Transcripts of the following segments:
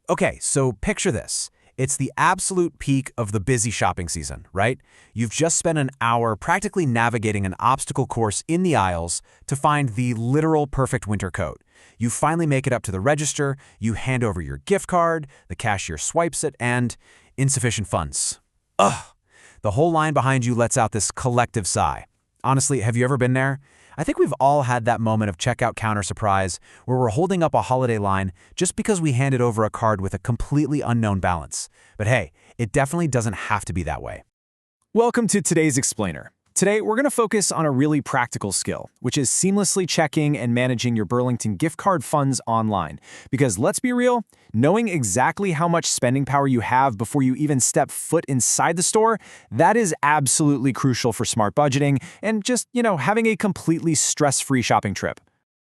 Okay, so picture this. It's the absolute peak of the busy shopping season, right? You've just spent an hour practically navigating an obstacle course in the aisles to find the literal perfect winter coat. You finally make it up to the register, you hand over your gift card, the cashier swipes it, and insufficient funds. Ugh! The whole line behind you lets out this collective sigh. Honestly, have you ever been there? I think we've all had that moment of checkout counter surprise where we're holding up a holiday line just because we handed over a card with a completely unknown balance. But hey, it definitely doesn't have to be that way. Welcome to today's Explainer. Today, we're going to focus on a really practical skill, which is seamlessly checking and managing your Burlington gift card funds online. Because let's be real, knowing exactly how much spending power you have before you even step foot inside the store, that is absolutely crucial for smart budgeting and just, having a completely stress-free shopping trip.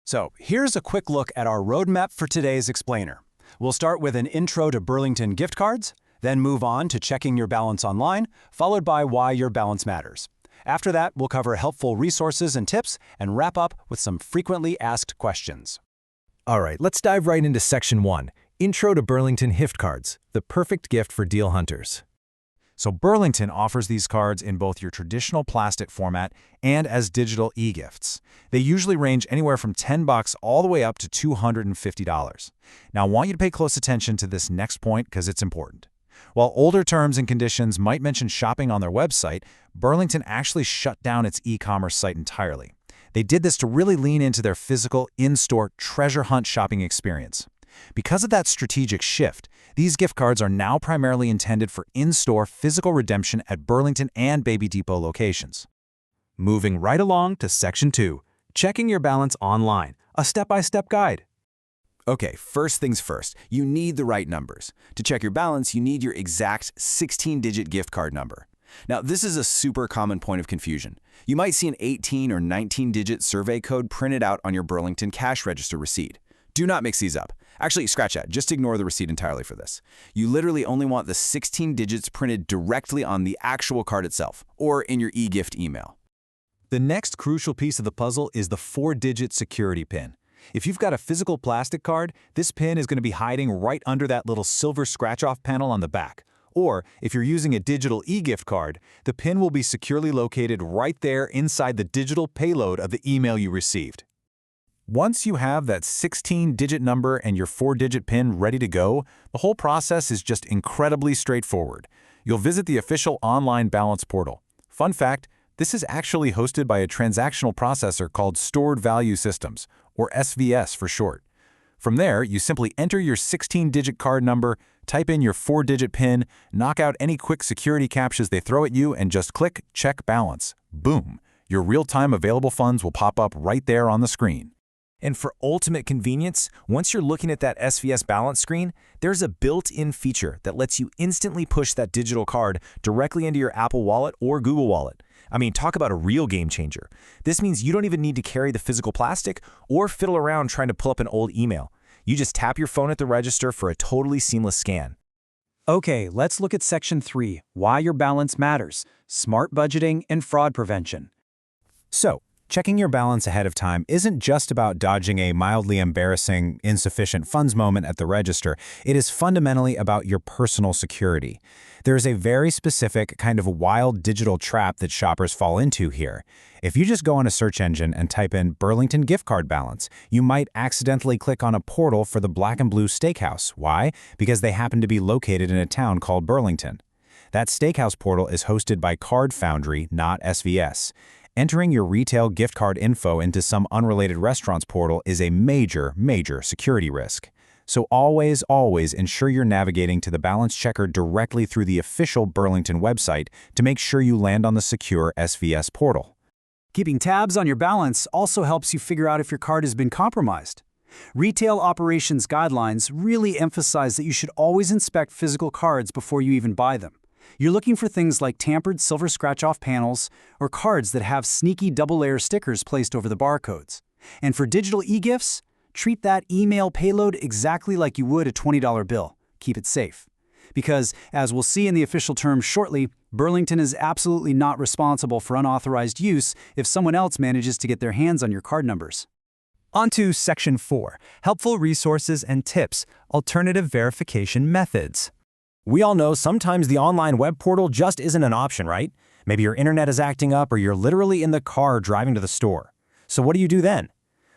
So here's a quick look at our roadmap for today's Explainer. We'll start with an intro to Burlington gift cards, then move on to checking your balance online, followed by why your balance matters. After that, we'll cover helpful resources and tips and wrap up with some frequently asked questions. All right, let's dive right into Section 1, Intro to Burlington gift cards, the perfect gift for deal hunters. So Burlington offers these cards in both your traditional plastic format and as digital e-gifts. They usually range anywhere from $10 all the way up to $250. Now, I want you to pay close attention to this next point because it's important. While older terms and conditions might mention shopping on their website, Burlington actually shut down its e-commerce site entirely. They did this to really lean into their physical, in-store treasure hunt shopping experience. Because of that strategic shift, these gift cards are now primarily intended for in-store physical redemption at Burlington and Baby Depot locations. Moving right along to Section 2, Checking Your Balance Online, a step-by-step guide. Okay, first things first, you need the right numbers. To check your balance, you need your exact 16-digit gift card number. Now, this is a super common point of confusion. You might see an 18 or 19-digit survey code printed out on your Burlington cash register receipt. Do not mix these up. Actually, scratch that. Just ignore the receipt entirely for this. You literally only want the 16 digits printed directly on the actual card itself, or in your e-gift email. The next crucial piece of the puzzle is the 4-digit security PIN. If you've got a physical plastic card, this PIN is going to be hiding right under that little silver scratch-off panel on the back. Or, if you're using a digital e-gift card, the PIN will be securely located right there inside the digital payload of the email you received. Once you have that 16-digit number and your 4-digit PIN ready to go, the whole process is just incredibly straightforward. You'll visit the official online balance portal. Fun fact, this is actually hosted by a transactional processor called Stored Value Systems, or SVS for short. From there, you simply enter your 16-digit card number, type in your 4-digit PIN, knock out any quick security captchas they throw at you, and just click Check Balance. Boom! Your real-time available funds will pop up right there on the screen. And for ultimate convenience, once you're looking at that SVS balance screen, there's a built-in feature that lets you instantly push that digital card directly into your Apple Wallet or Google Wallet. I mean, talk about a real game changer. This means you don't even need to carry the physical plastic or fiddle around trying to pull up an old email. You just tap your phone at the register for a totally seamless scan. Okay, let's look at Section 3, Why Your Balance Matters, Smart Budgeting and Fraud Prevention. So, checking your balance ahead of time isn't just about dodging a mildly embarrassing, insufficient funds moment at the register. It is fundamentally about your personal security. There is a very specific kind of wild digital trap that shoppers fall into here. If you just go on a search engine and type in Burlington gift card balance, you might accidentally click on a portal for the Black and Blue Steakhouse. Why? Because they happen to be located in a town called Burlington. That steakhouse portal is hosted by Card Foundry, not SVS. Entering your retail gift card info into some unrelated restaurant's portal is a major, major security risk. So always ensure you're navigating to the balance checker directly through the official Burlington website to make sure you land on the secure SVS portal. Keeping tabs on your balance also helps you figure out if your card has been compromised. Retail operations guidelines really emphasize that you should always inspect physical cards before you even buy them. You're looking for things like tampered silver scratch-off panels or cards that have sneaky double-layer stickers placed over the barcodes. And for digital e-gifts, treat that email payload exactly like you would a $20 bill. Keep it safe. Because, as we'll see in the official terms shortly, Burlington is absolutely not responsible for unauthorized use if someone else manages to get their hands on your card numbers. On to Section 4, Helpful Resources and Tips, Alternative Verification Methods. We all know sometimes the online web portal just isn't an option, right? Maybe your internet is acting up or you're literally in the car driving to the store. So what do you do then?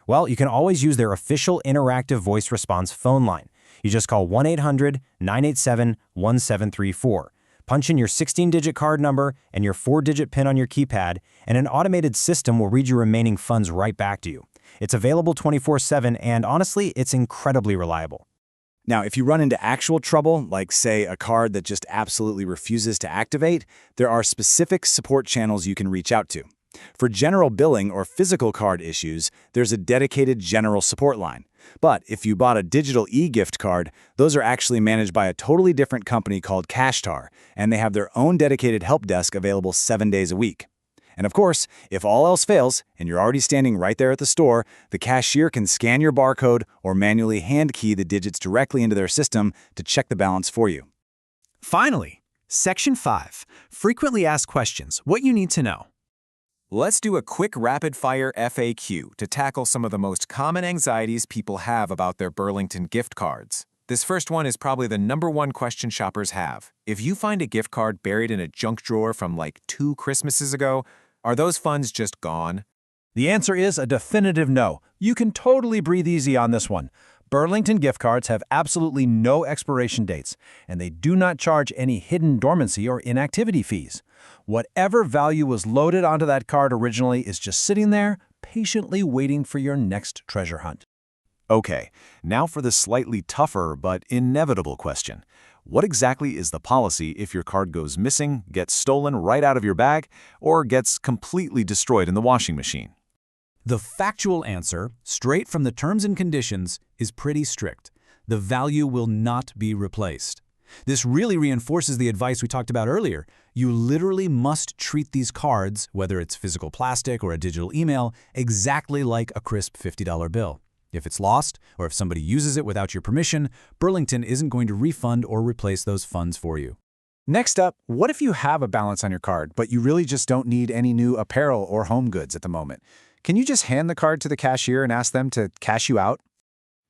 Well, you can always use their official interactive voice response phone line. You just call 1-800-987-1734. Punch in your 16-digit card number and your 4-digit PIN on your keypad, and an automated system will read your remaining funds right back to you. It's available 24/7, and honestly, it's incredibly reliable. Now, if you run into actual trouble, like say a card that just absolutely refuses to activate, there are specific support channels you can reach out to. For general billing or physical card issues, there's a dedicated general support line. But if you bought a digital e-gift card, those are actually managed by a totally different company called Cashtar, and they have their own dedicated help desk available 7 days a week. And of course, if all else fails, and you're already standing right there at the store, the cashier can scan your barcode or manually hand key the digits directly into their system to check the balance for you. Finally, Section 5, Frequently Asked Questions, What You Need to Know. Let's do a quick rapid-fire FAQ to tackle some of the most common anxieties people have about their Burlington gift cards. This first one is probably the #1 question shoppers have. If you find a gift card buried in a junk drawer from like 2 Christmases ago, are those funds just gone? The answer is a definitive no. You can totally breathe easy on this one. Burlington gift cards have absolutely no expiration dates, and they do not charge any hidden dormancy or inactivity fees. Whatever value was loaded onto that card originally is just sitting there, patiently waiting for your next treasure hunt. Okay, now for the slightly tougher but inevitable question. What exactly is the policy if your card goes missing, gets stolen right out of your bag, or gets completely destroyed in the washing machine? The factual answer, straight from the terms and conditions, is pretty strict. The value will not be replaced. This really reinforces the advice we talked about earlier. You literally must treat these cards, whether it's physical plastic or a digital email, exactly like a crisp $50 bill. If it's lost, or if somebody uses it without your permission, Burlington isn't going to refund or replace those funds for you. Next up, what if you have a balance on your card, but you really just don't need any new apparel or home goods at the moment? Can you just hand the card to the cashier and ask them to cash you out?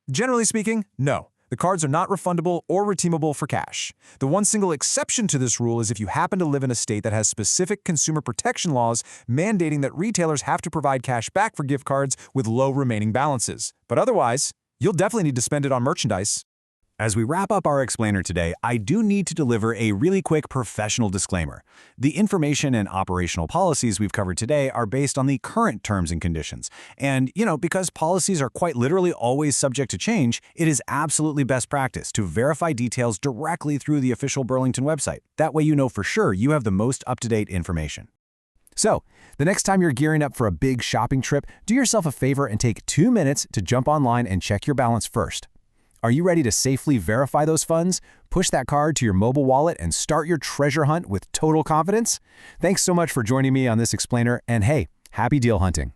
Generally speaking, no. The cards are not refundable or redeemable for cash. The one single exception to this rule is if you happen to live in a state that has specific consumer protection laws mandating that retailers have to provide cash back for gift cards with low remaining balances. But otherwise, you'll definitely need to spend it on merchandise. As we wrap up our explainer today, I do need to deliver a really quick professional disclaimer. The information and operational policies we've covered today are based on the current terms and conditions. And, because policies are quite literally always subject to change, it is absolutely best practice to verify details directly through the official Burlington website. That way you know for sure you have the most up-to-date information. So, the next time you're gearing up for a big shopping trip, do yourself a favor and take 2 minutes to jump online and check your balance first. Are you ready to safely verify those funds, push that card to your mobile wallet, and start your treasure hunt with total confidence? Thanks so much for joining me on this explainer, and hey, happy deal hunting.